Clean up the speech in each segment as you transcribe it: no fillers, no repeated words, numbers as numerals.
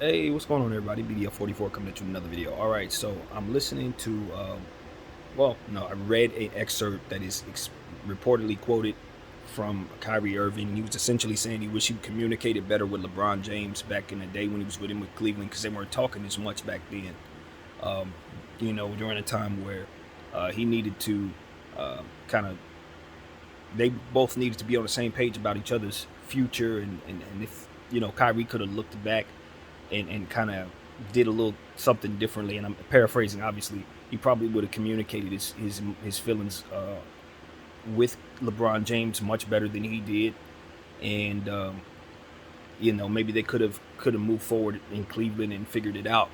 Hey, what's going on, everybody? BDF44 coming at you with another video. All right, so I'm listening to, I read an excerpt that is reportedly quoted from Kyrie Irving. He was essentially saying he wished he communicated better with LeBron James back in the day when he was with him with Cleveland because they weren't talking as much back then. Um, during a time where he needed to kind of, they both needed to be on the same page about each other's future, and if Kyrie could have looked back and kind of did a little something differently. And I'm paraphrasing, obviously. He probably would have communicated his feelings with LeBron James much better than he did, and maybe they could have moved forward in Cleveland and figured it out.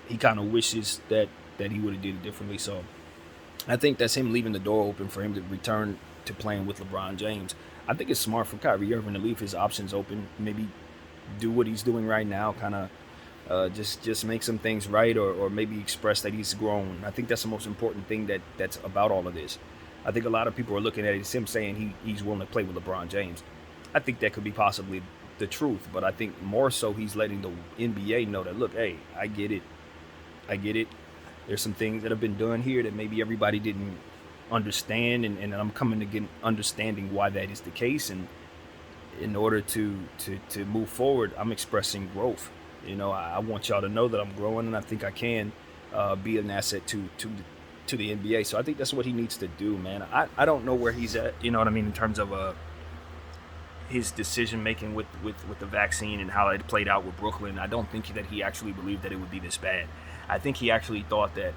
He kind of wishes that he would have did it differently. So I think that's him leaving the door open for him to return to playing with LeBron James. I think it's smart for Kyrie Irving to leave his options open. Maybe do what he's doing right now, kind of just make some things right, or maybe express that he's grown. I think that's the most important thing that's about all of this. I think a lot of people are looking at it as him saying he's willing to play with LeBron James. I think that could be possibly the truth, but I think more so he's letting the NBA know that, look, hey, I get it. There's some things that have been done here that maybe everybody didn't understand, and I'm coming to get understanding why that is the case, and in order to move forward, I'm expressing growth. I want y'all to know that I'm growing, and I think I can be an asset to the NBA. So I think that's what he needs to do, man. I don't know where he's at, you know what I mean, in terms of his decision making with the vaccine and how it played out with Brooklyn. I don't think that he actually believed that it would be this bad. I think he actually thought that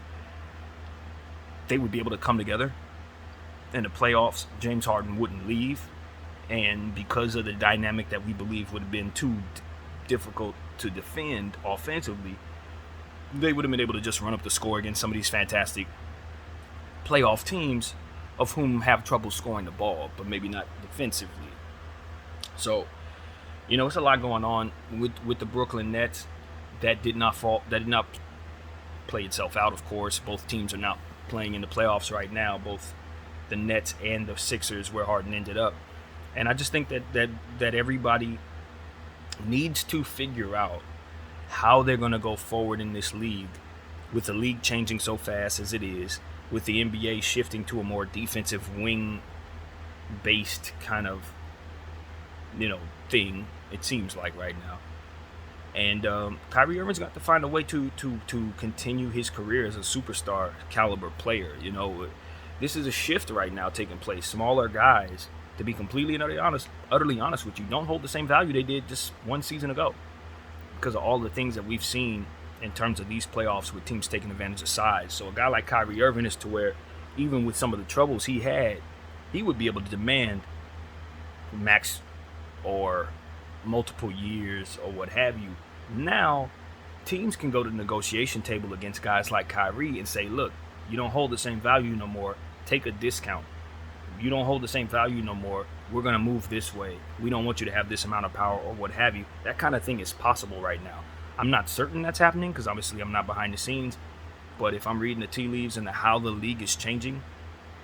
they would be able to come together in the playoffs. James Harden wouldn't leave, and because of the dynamic that we believe would have been too difficult to defend offensively, they would have been able to just run up the score against some of these fantastic playoff teams, of whom have trouble scoring the ball, but maybe not defensively. So, it's a lot going on with the Brooklyn Nets. That did not play itself out, of course. Both teams are not playing in the playoffs right now, both the Nets and the Sixers, where Harden ended up. And I just think that everybody needs to figure out how they're going to go forward in this league, with the league changing so fast as it is, with the NBA shifting to a more defensive wing-based kind of, thing, it seems like right now. And Kyrie Irving's got to find a way to continue his career as a superstar caliber player. This is a shift right now taking place. Smaller guys, to be completely and utterly honest with you, don't hold the same value they did just one season ago, because of all the things that we've seen in terms of these playoffs with teams taking advantage of size. So a guy like Kyrie Irving is to where, even with some of the troubles he had, he would be able to demand max or multiple years or what have you. Now, teams can go to the negotiation table against guys like Kyrie and say, look, you don't hold the same value no more. Take a discount. You don't hold the same value no more. We're going to move this way. We don't want you to have this amount of power or what have you. That kind of thing is possible right now. I'm not certain that's happening because obviously I'm not behind the scenes. But if I'm reading the tea leaves and how the league is changing,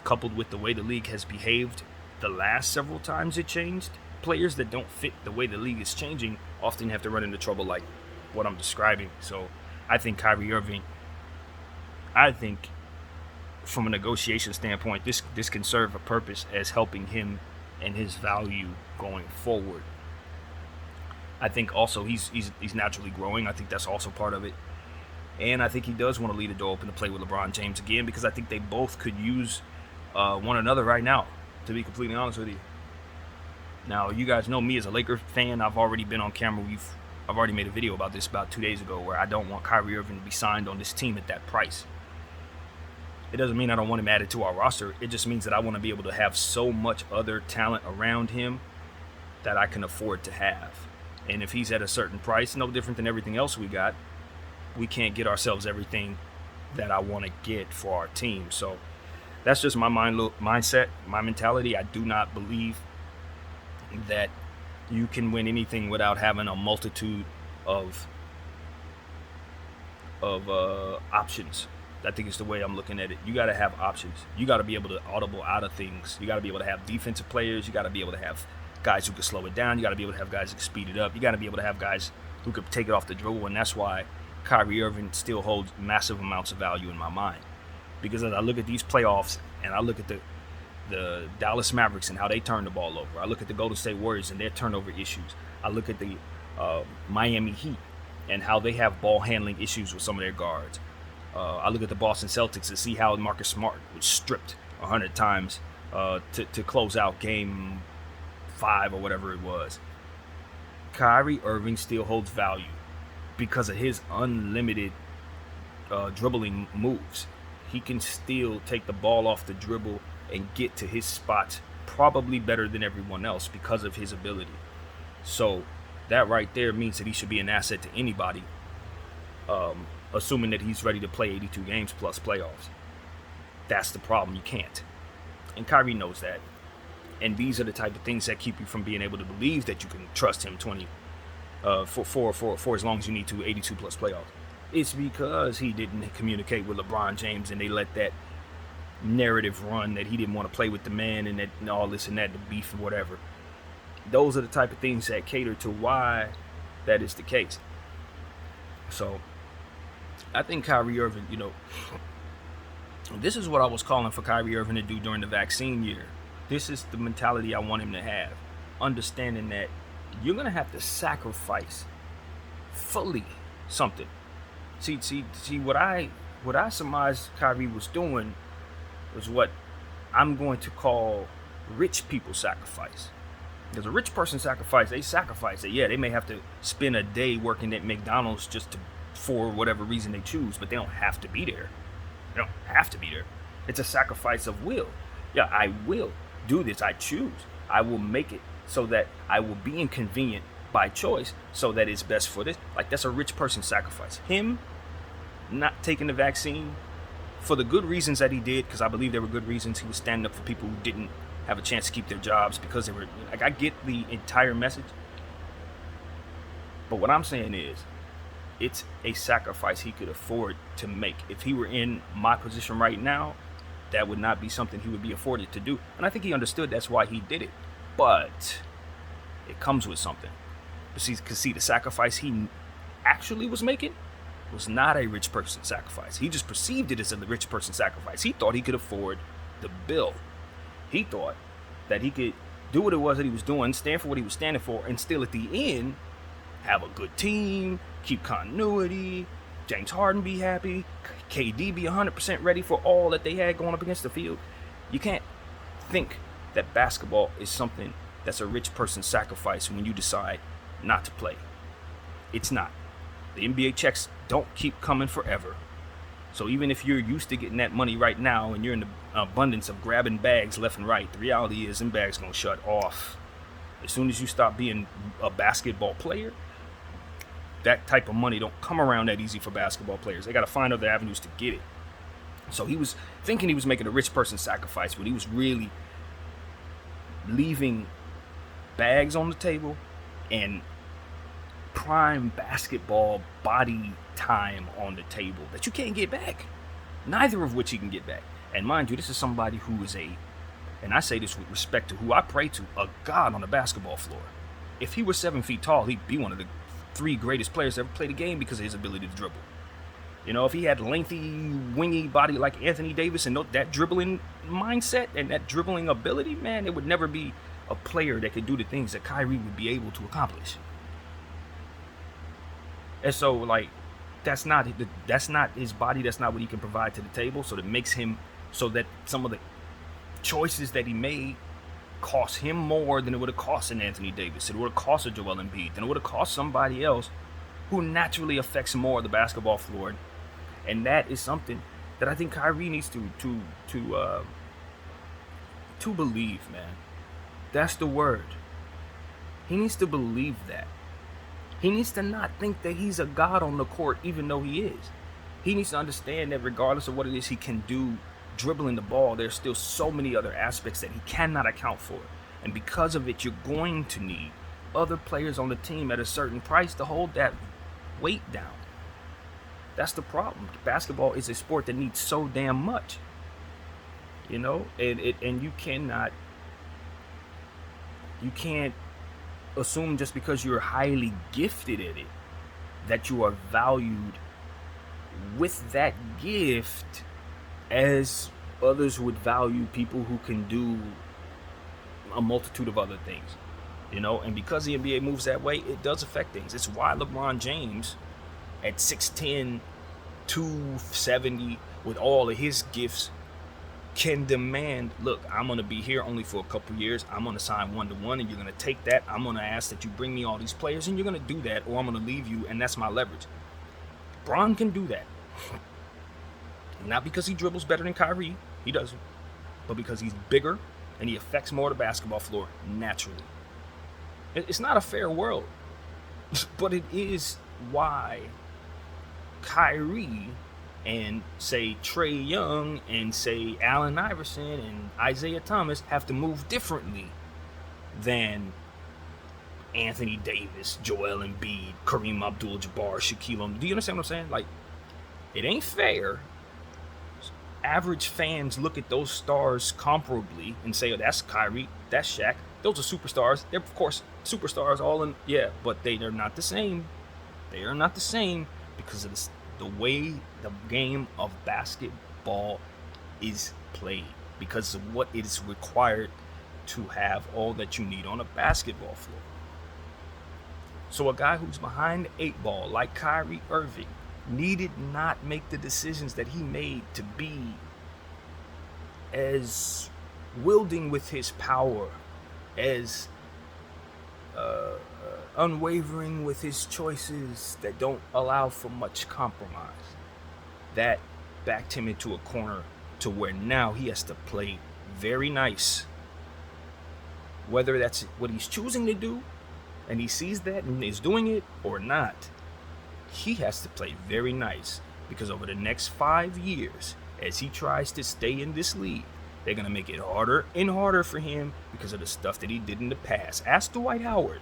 coupled with the way the league has behaved the last several times it changed, players that don't fit the way the league is changing often have to run into trouble like what I'm describing. So I think Kyrie Irving, from a negotiation standpoint, this can serve a purpose as helping him and his value going forward. I think also he's naturally growing. I think that's also part of it. And I think he does want to leave the door open to play with LeBron James again, because I think they both could use one another right now, to be completely honest with you. Now, you guys know me as a Lakers fan. I've already been on camera. I've already made a video about this about 2 days ago, where I don't want Kyrie Irving to be signed on this team at that price. It doesn't mean I don't want him added to our roster. It just means that I want to be able to have so much other talent around him that I can afford to have. And if he's at a certain price, no different than everything else we got, we can't get ourselves everything that I want to get for our team. So that's just my mindset, my mentality. I do not believe that you can win anything without having a multitude of options. I think it's the way I'm looking at it. You got to have options. You got to be able to audible out of things. You got to be able to have defensive players. You got to be able to have guys who can slow it down. You got to be able to have guys who can speed it up. You got to be able to have guys who could take it off the dribble, and that's why Kyrie Irving still holds massive amounts of value in my mind. Because as I look at these playoffs and I look at the Dallas Mavericks and how they turn the ball over, I look at the Golden State Warriors and their turnover issues, I look at the Miami Heat and how they have ball handling issues with some of their guards. I look at the Boston Celtics and see how Marcus Smart was stripped 100 times to close out game 5 or whatever it was. Kyrie Irving still holds value because of his unlimited dribbling moves. He can still take the ball off the dribble and get to his spots probably better than everyone else because of his ability. So that right there means that he should be an asset to anybody, assuming that he's ready to play 82 games plus playoffs. That's the problem. You can't. And Kyrie knows that. And these are the type of things that keep you from being able to believe that you can trust him for as long as you need to 82 plus playoffs. It's because he didn't communicate with LeBron James and they let that narrative run that he didn't want to play with the man and that and all this and that, the beef and whatever. Those are the type of things that cater to why that is the case. So I think Kyrie Irving, this is what I was calling for Kyrie Irving to do during the vaccine year. This is the mentality I want him to have. Understanding that you're going to have to sacrifice fully something. See what I surmised Kyrie was doing was what I'm going to call rich people sacrifice. Because a rich person sacrifice, they sacrifice it. Yeah, they may have to spend a day working at McDonald's for whatever reason they choose, but they don't have to be there. They don't have to be there. It's a sacrifice of will. Yeah, I will do this. I choose. I will make it so that I will be inconvenient by choice so that it's best for this. Like, that's a rich person sacrifice. Him not taking the vaccine for the good reasons that he did, because I believe there were good reasons. He was standing up for people who didn't have a chance to keep their jobs because they were, like, I get the entire message. But what I'm saying is, it's a sacrifice he could afford to make. If he were in my position right now, that would not be something he would be afforded to do. And I think he understood that's why he did it. But it comes with something. Because see, the sacrifice he actually was making was not a rich person sacrifice. He just perceived it as a rich person sacrifice. He thought he could afford the bill. He thought that he could do what it was that he was doing, stand for what he was standing for, and still at the end have a good team, keep continuity, James Harden be happy, KD be 100% ready for all that they had going up against the field. You can't think that basketball is something that's a rich person's sacrifice when you decide not to play. It's not. The NBA checks don't keep coming forever. So even if you're used to getting that money right now and you're in the abundance of grabbing bags left and right, the reality is them bags gonna shut off. As soon as you stop being a basketball player, that type of money don't come around that easy for basketball players. They gotta find other avenues to get it. So he was thinking he was making a rich person sacrifice, but he was really leaving bags on the table and prime basketball body time on the table that you can't get back. Neither of which he can get back. And mind you, this is somebody who is and I say this with respect to who I pray to, a god on the basketball floor. If he was 7 feet tall, he'd be one of the 3 greatest players to ever play the game because of his ability to dribble. If he had lengthy, wingy body like Anthony Davis and that dribbling mindset and that dribbling ability, man, there would never be a player that could do the things that Kyrie would be able to accomplish. And so, like, that's not his body. That's not what he can provide to the table. So that makes him so that some of the choices that he made cost him more than it would have cost an Anthony Davis. It would have cost a Joel Embiid. Than it would have cost somebody else who naturally affects more of the basketball floor. And that is something that I think Kyrie needs to believe, man. That's the word. He needs to believe that. He needs to not think that he's a god on the court, even though he is. He needs to understand that regardless of what it is he can do dribbling the ball, there's still so many other aspects that he cannot account for. And because of it, you're going to need other players on the team at a certain price to hold that weight down. That's the problem. Basketball is a sport that needs so damn much. And you can't assume just because you're highly gifted at it that you are valued with that gift as others would value people who can do a multitude of other things, and because the NBA moves that way, it does affect things. It's why LeBron James at 6'10", 270, with all of his gifts, can demand, look, I'm going to be here only for a couple years. I'm going to sign 1-to-1, and you're going to take that. I'm going to ask that you bring me all these players, and you're going to do that, or I'm going to leave you, and that's my leverage. Bron can do that. Not because he dribbles better than Kyrie. He doesn't. But because he's bigger, and he affects more of the basketball floor naturally. It's not a fair world. But it is why Kyrie and, say, Trae Young and, say, Allen Iverson and Isaiah Thomas have to move differently than Anthony Davis, Joel Embiid, Kareem Abdul-Jabbar, Shaquille O'Neal. Do you understand what I'm saying? Like, it ain't fair. Average fans look at those stars comparably and say, oh, that's Kyrie, that's Shaq. Those are superstars. They're, of course, superstars all in, yeah, but they are not the same. They are not the same because of the way the game of basketball is played, because of what is required to have all that you need on a basketball floor. So a guy who's behind the 8 ball, like Kyrie Irving, needed not make the decisions that he made to be as wielding with his power, as unwavering with his choices that don't allow for much compromise. That backed him into a corner to where now he has to play very nice. Whether that's what he's choosing to do, and he sees that and is doing it, or not, he has to play very nice, because over the next 5 years, as he tries to stay in this league, they're going to make it harder and harder for him because of the stuff that he did in the past. Ask Dwight Howard.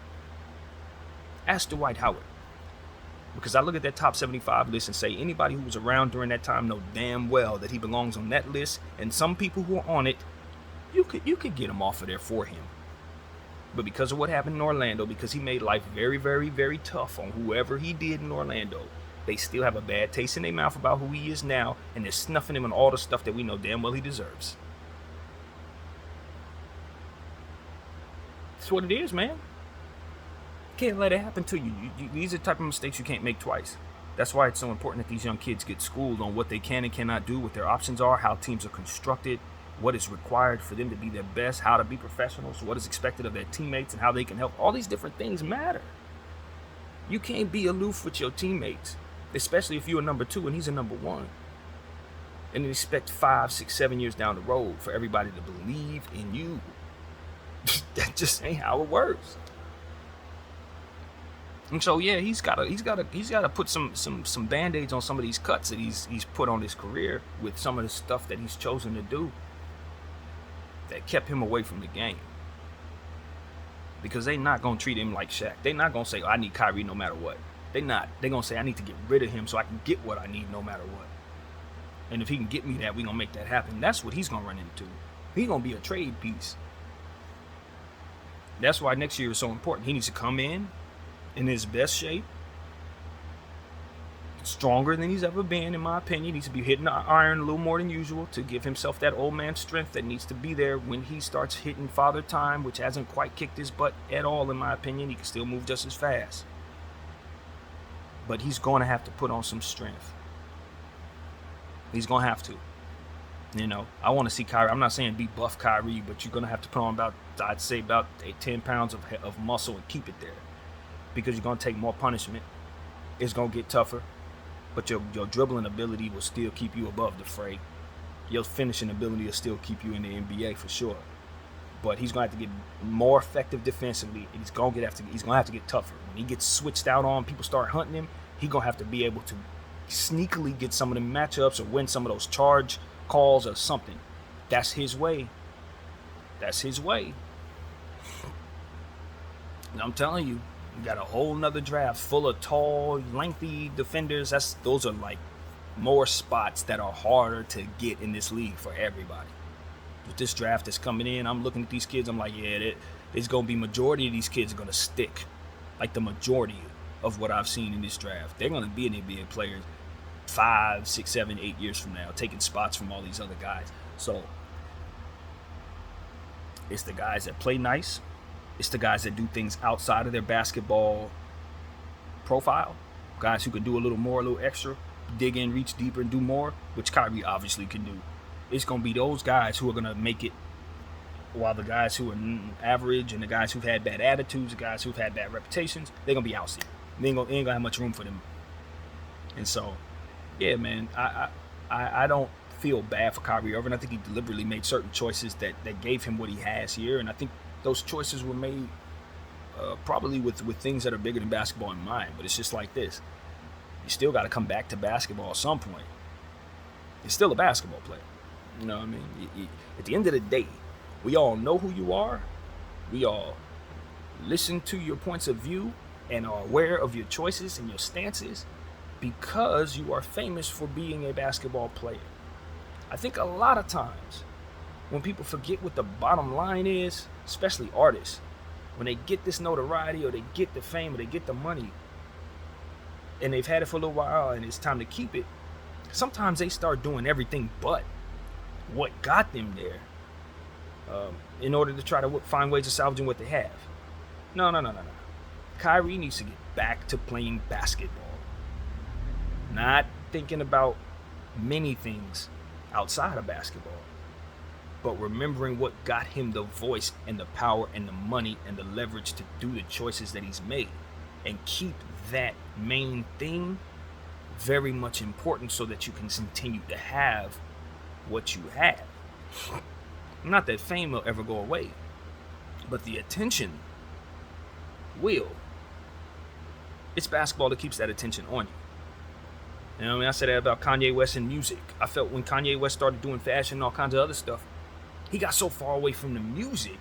Because I look at that top 75 list and say anybody who was around during that time know damn well that he belongs on that list, and some people who are on it, you could get him off of there for him. But because of what happened in Orlando, because he made life very, very, very tough on whoever he did in Orlando, they still have a bad taste in their mouth about who he is now, and they're snuffing him on all the stuff that we know damn well he deserves. That's what it is, man. Can't let it happen to you. These are the type of mistakes you can't make twice. That's why it's so important that these young kids get schooled on what they can and cannot do, what their options are, how teams are constructed, what is required for them to be their best, how to be professionals, what is expected of their teammates, and how they can help. All these different things matter. You can't be aloof with your teammates, especially if you're a number 2 and he's a number 1, and expect 5, 6, 7 years down the road for everybody to believe in you. That just ain't how it works. And so yeah, he's gotta put some band-aids on some of these cuts that he's put on his career with some of the stuff that he's chosen to do that kept him away from the game. Because they not gonna treat him like Shaq. They not gonna say, oh, I need Kyrie no matter what. They gonna say, I need to get rid of him so I can get what I need no matter what. And if he can get me that, we gonna make that happen. That's what he's gonna run into. He's gonna be a trade piece. That's why next year is so important. He needs to come in his best shape, stronger than he's ever been, in my opinion. He needs to be hitting the iron a little more than usual to give himself that old man strength that needs to be there when he starts hitting father time, which hasn't quite kicked his butt at all, in my opinion. He can still move just as fast. But he's going to have to put on some strength. He's going to have to. I want to see Kyrie. I'm not saying be buff Kyrie, but you're going to have to put on about 10 pounds of muscle and keep it there. Because you're going to take more punishment. It's going to get tougher. But your dribbling ability will still keep you above the fray. Your finishing ability will still keep you in the NBA for sure. But he's going to have to get more effective defensively. And he's going to have to get tougher. When he gets switched out on, people start hunting him, he's going to have to be able to sneakily get some of the matchups or win some of those charge calls or something. That's his way. And I'm telling you, you got a whole nother draft full of tall, lengthy defenders. Those are like more spots that are harder to get in this league for everybody. With this draft that's coming in, I'm looking at these kids. I'm like, yeah, there's going to be majority of these kids are going to stick. Like the majority. of what I've seen in this draft. They're going to be an NBA player 5, 6, 7, 8 years from now, taking spots from all these other guys. So it's the guys that play nice. It's the guys that do things outside of their basketball profile. Guys who can do a little more, a little extra, dig in, reach deeper, and do more, which Kyrie obviously can do. It's going to be those guys who are going to make it, while the guys who are average and the guys who've had bad attitudes, the guys who've had bad reputations, they're going to be ousted. They ain't going to have much room for them. And so, yeah, man, I don't feel bad for Kyrie Irving. I think he deliberately made certain choices that gave him what he has here. And I think those choices were made probably with things that are bigger than basketball in mind. But it's just like this. You still got to come back to basketball at some point. You're still a basketball player. You know what I mean? At the end of the day, we all know who you are. We all listen to your points of view and are aware of your choices and your stances because you are famous for being a basketball player. I think a lot of times when people forget what the bottom line is, especially artists, when they get this notoriety or they get the fame or they get the money and they've had it for a little while and it's time to keep it, sometimes they start doing everything but what got them there in order to try to find ways of salvaging what they have. No. Kyrie needs to get back to playing basketball. Not thinking about many things outside of basketball, but remembering what got him the voice and the power and the money and the leverage to do the choices that he's made, and keep that main thing very much important so that you can continue to have what you have. Not that fame will ever go away, but the attention will. It's basketball that keeps that attention on you. You know what I mean? I said that about Kanye West and music. I felt when Kanye West started doing fashion and all kinds of other stuff, he got so far away from the music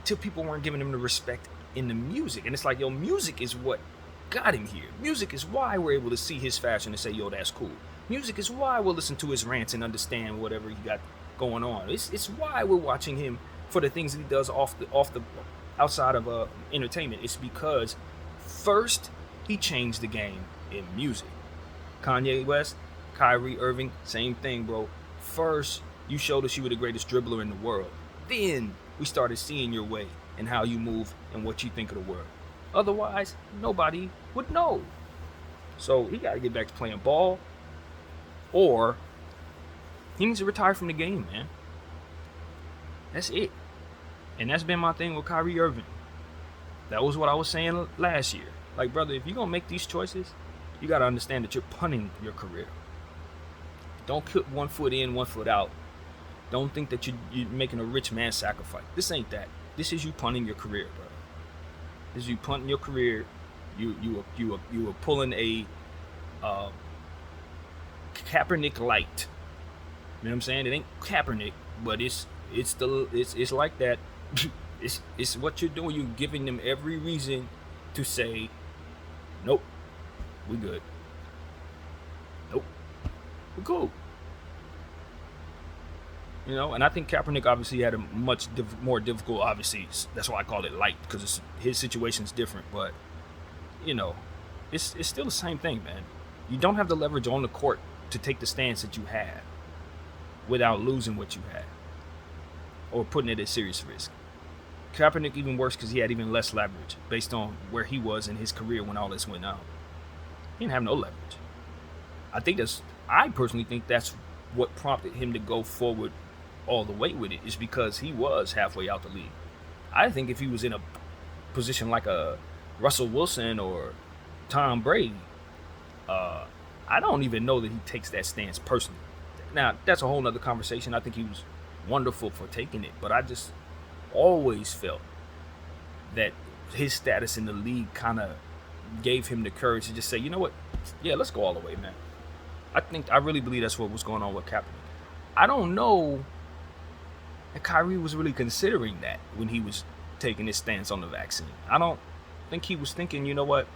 till people weren't giving him the respect in the music. And it's like, yo, music is what got him here. Music is why we're able to see his fashion and say, yo, that's cool. Music is why we'll listen to his rants and understand whatever he got going on. It's why we're watching him for the things that he does off the outside of entertainment. It's because first he changed the game in music. Kanye West, Kyrie Irving, same thing, bro. First, you showed us you were the greatest dribbler in the world. Then we started seeing your way and how you move and what you think of the world. Otherwise, nobody would know. So he got to get back to playing ball, or he needs to retire from the game, man. That's it. And that's been my thing with Kyrie Irving. That was what I was saying last year. Like, brother, if you're going to make these choices, you got to understand that you're punting your career. Don't put one foot in, one foot out. Don't think that you're making a rich man sacrifice. This ain't that. This is you punting your career, brother. This is you punting your career. You are pulling a Kaepernick light. You know what I'm saying? It ain't Kaepernick, but it's like that. it's what you're doing. You're giving them every reason to say, nope, we good. Nope, we're cool. You know, and I think Kaepernick obviously had a much more difficult, obviously, that's why I call it light, because his situation's different, but, you know, it's still the same thing, man. You don't have the leverage on the court to take the stance that you had without losing what you had or putting it at serious risk. Kaepernick even worse because he had even less leverage based on where he was in his career when all this went on. He didn't have no leverage. I personally think that's what prompted him to go forward all the way with it, is because he was halfway out the league. I think if he was in a position like a Russell Wilson or Tom Brady, I don't even know that he takes that stance personally. Now, that's a whole nother conversation. I think he was wonderful for taking it, but I just always felt that his status in the league kind of gave him the courage to just say, you know what, yeah, let's go all the way, man. I really believe that's what was going on with Kaepernick. I don't know if Kyrie was really considering that when he was taking his stance on the vaccine. I don't think he was thinking, you know what,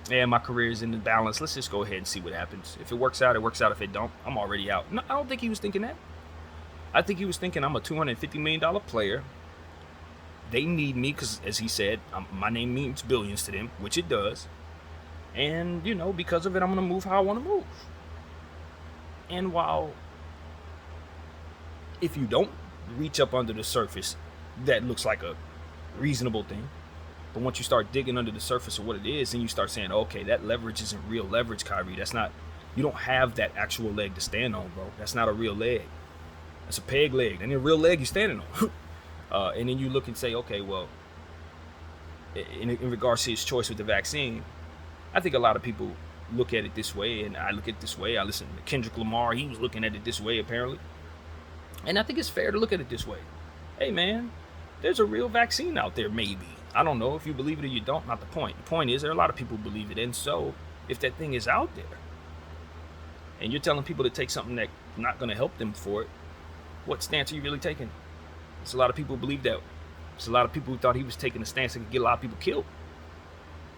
yeah, my career is in the balance. Let's just go ahead and see what happens. If it works out, it works out. If it don't, I'm already out. No, I don't think he was thinking that. I think he was thinking, I'm a $250 million player. They need me because, as he said, my name means billions to them, which it does. And, because of it, I'm going to move how I want to move. And while if you don't reach up under the surface, that looks like a reasonable thing. But once you start digging under the surface of what it is, and you start saying, okay, that leverage isn't real leverage, Kyrie. That's not, you don't have that actual leg to stand on, bro. That's not a real leg. That's a peg leg. That ain't a real leg you're standing on. And then you look and say, okay, well, in regards to his choice with the vaccine, I think a lot of people look at it this way, and I look at it this way. I listen to Kendrick Lamar. He was looking at it this way, apparently. And I think it's fair to look at it this way. Hey, man, there's a real vaccine out there, maybe. I don't know if you believe it or you don't. Not the point. The point is there are a lot of people who believe it. And so if that thing is out there and you're telling people to take something that's not going to help them for it, what stance are you really taking? There's a lot of people who believe that. There's a lot of people who thought he was taking a stance that could get a lot of people killed.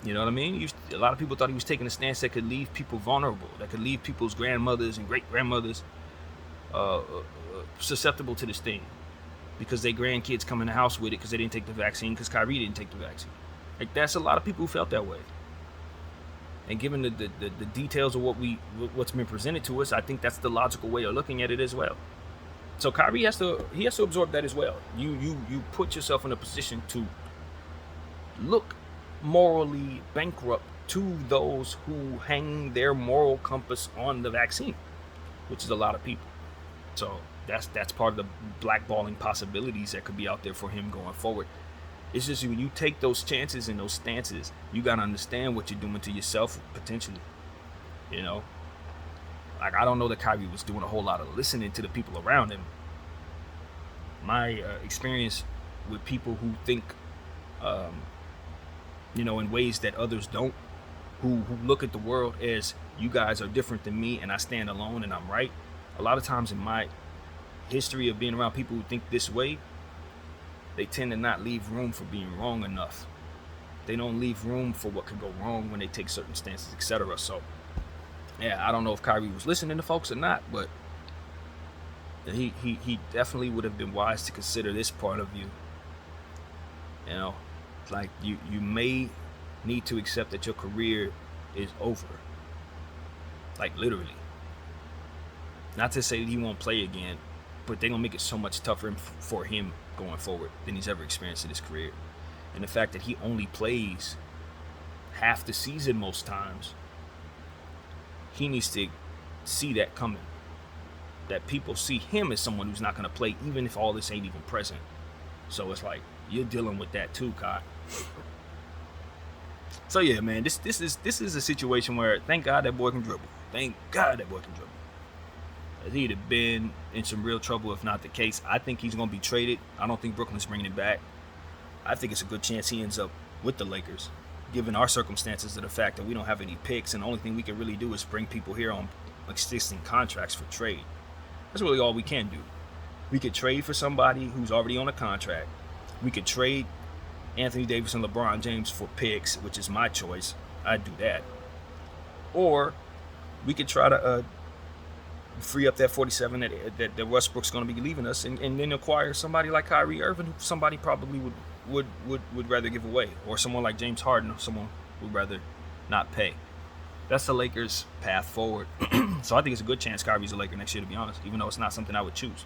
You know what I mean? A lot of people thought he was taking a stance that could leave people vulnerable, that could leave people's grandmothers and great-grandmothers susceptible to this thing because their grandkids come in the house with it because they didn't take the vaccine, because Kyrie didn't take the vaccine. Like, that's a lot of people who felt that way. And given the details of what's been presented to us, I think that's the logical way of looking at it as well. So Kyrie has to absorb that as well. You put yourself in a position to look morally bankrupt to those who hang their moral compass on the vaccine, which is a lot of people. So that's part of the blackballing possibilities that could be out there for him going forward. It's just when you take those chances and those stances, you got to understand what you're doing to yourself potentially. Like, I don't know that Kyrie was doing a whole lot of listening to the people around him. My experience with people who think, in ways that others don't, who look at the world as you guys are different than me and I stand alone and I'm right. A lot of times in my history of being around people who think this way, they tend to not leave room for being wrong enough. They don't leave room for what could go wrong when they take certain stances, etc. So, yeah, I don't know if Kyrie was listening to folks or not, but he definitely would have been wise to consider this part of you. Like you may need to accept that your career is over. Like, literally. Not to say that he won't play again, but they're going to make it so much tougher for him going forward than he's ever experienced in his career. And the fact that he only plays half the season most times, he needs to see that coming. That people see him as someone who's not going to play even if all this ain't even present. So it's like, you're dealing with that too, Kai. So yeah, man, this is a situation where thank God that boy can dribble. Thank God that boy can dribble. He'd have been in some real trouble if not the case. I think he's going to be traded. I don't think Brooklyn's bringing him back. I think it's a good chance he ends up with the Lakers, given our circumstances of the fact that we don't have any picks, and the only thing we can really do is bring people here on existing contracts for trade. That's really all we can do. We could trade for somebody who's already on a contract. We could trade Anthony Davis and LeBron James for picks, which is my choice. I'd do that. Or we could try to free up that 47 that Westbrook's going to be leaving us, and then acquire somebody like Kyrie Irving, who somebody probably would rather give away, or someone like James Harden, or someone who would rather not pay. That's the Lakers' path forward. So I think it's a good chance Kyrie's a Laker next year, to be honest, even though it's not something I would choose.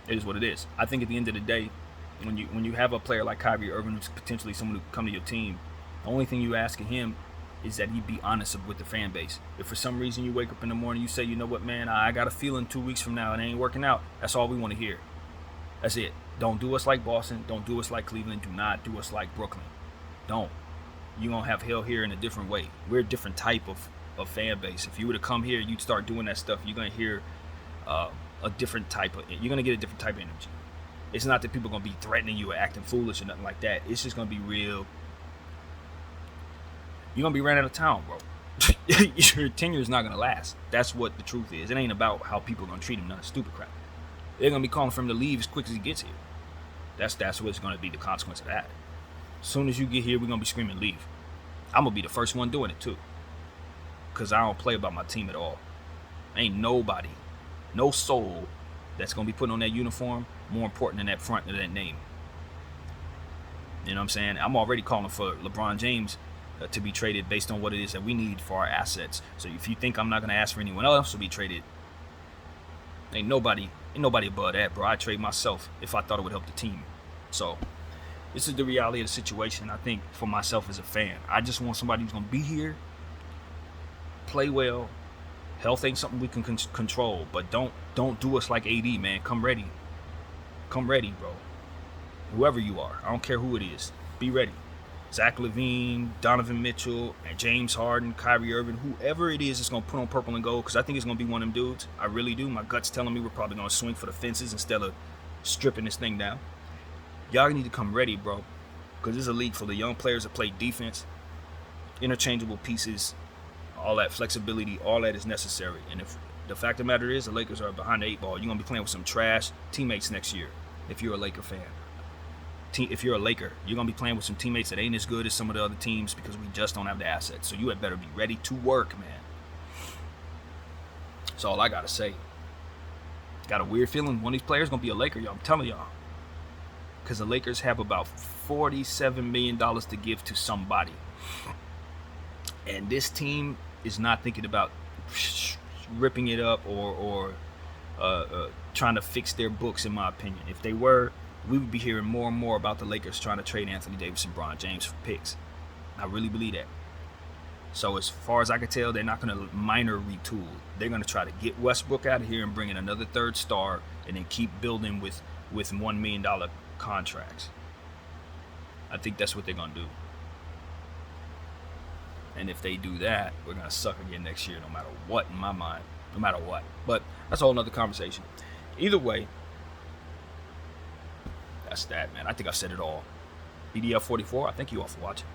It is what it is. I think at the end of the day, when you have a player like Kyrie Irving, who's potentially someone who come to your team, the only thing you ask of him is that he be honest with the fan base. If for some reason you wake up in the morning, you say, you know what, man, I got a feeling 2 weeks from now it ain't working out. That's all we want to hear. That's it. Don't do us like Boston. Don't do us like Cleveland. Do not do us like Brooklyn. Don't. You're going to have hell here in a different way. We're a different type of fan base. If you were to come here, you'd start doing that stuff. You're going to hear a different type of, you're going to get a different type of energy. It's not that people are going to be threatening you or acting foolish or nothing like that. It's just going to be real. You're going to be ran out of town, bro. Your tenure is not going to last. That's what the truth is. It ain't about how people are going to treat him. None of stupid crap. They're going to be calling for him to leave as quick as he gets here. That's what's going to be the consequence of that. As soon as you get here, we're going to be screaming leave. I'm going to be the first one doing it too. Because I don't play about my team at all. Ain't nobody, no soul that's going to be putting on that uniform more important than that front of that name. You know what I'm saying? I'm already calling for LeBron James to be traded based on what it is that we need for our assets. So if you think I'm not gonna ask for anyone else to be traded, ain't nobody above that, bro. I'd trade myself if I thought it would help the team. So this is the reality of the situation. I think for myself as a fan, I just want somebody who's gonna be here, play well. Health ain't something we can control, but don't do us like AD, man. Come ready, bro. Whoever you are, I don't care who it is, be ready. Zach LaVine, Donovan Mitchell, and James Harden, Kyrie Irving, whoever it is that's going to put on purple and gold, because I think it's going to be one of them dudes. I really do. My gut's telling me we're probably going to swing for the fences instead of stripping this thing down. Y'all need to come ready, bro, because this is a league full of young players that play defense, interchangeable pieces, all that flexibility, all that is necessary. And if the fact of the matter is the Lakers are behind the 8 ball, you're going to be playing with some trash teammates next year if you're a Laker fan. If you're a Laker, you're going to be playing with some teammates that ain't as good as some of the other teams because we just don't have the assets. So you had better be ready to work, man. That's all I got to say. Got a weird feeling one of these players going to be a Laker, y'all. I'm telling y'all. Because the Lakers have about $47 million to give to somebody. And this team is not thinking about ripping it up or trying to fix their books, in my opinion. If they were, we would be hearing more and more about the Lakers trying to trade Anthony Davis and Bron James for picks. I really believe that. So as far as I can tell, they're not going to minor retool. They're going to try to get Westbrook out of here and bring in another third star and then keep building with $1 million contracts. I think that's what they're going to do. And if they do that, we're going to suck again next year no matter what, in my mind. No matter what. But that's a whole nother conversation. Either way, that's that, man. I think I've said it all. BDF 44, I thank you all for watching.